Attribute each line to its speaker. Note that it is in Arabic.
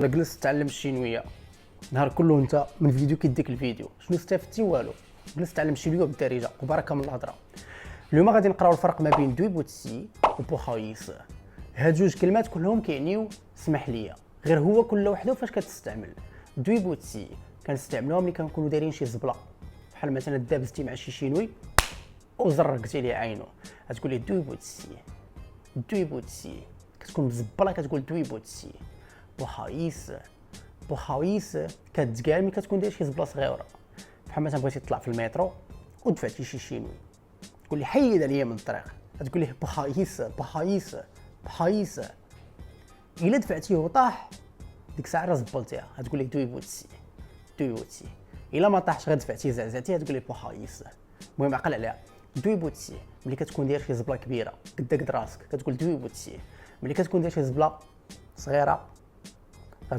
Speaker 1: انا جلست تعلم الشينويه نهار كله انت من فيديو كيديك الفيديو شنو استفدتي؟ والو. جلست تعلم الشينويه بالدارجه وبركه من الهضره. اليوم غادي نقراو الفرق ما بين دويبوتسي وبوخايس. هاد جوج كلمات كلهم كيعنيو اسمح ليا، غير هو كل وحده فاش كتستعمل. دويبوتسي كنستعملوها ملي كنكونوا دايرين شي زبله، بحال مثلا دابزتي مع شي شينوي وزرقتي ليه عينو غتقول ليه دويبوتسي. دويبوتسي كتكون مزبله كتقول دويبوتسي. بوخايس كتقال ملي كتكون داير شي زبله صغيره، بحال مثلا بغيتي تطلع في المترو ودفعتي شي شينوي تقول لي حيد عليا من الطريق، غتقول ليه بوخايس. الا دفعتيه وطاح ديك الساعه راه زبلتيها غتقول ليه دويبوتسي. الا ما طاحش غير دفعتيه زعزعتيه تقول ليه بوخايس. المهم عقل عليها. دويبوتسي ملي كتكون داير شي زبله كبيره قد راسك كتقول دويبوتسي. ملي كتكون داير شي زبله صغيره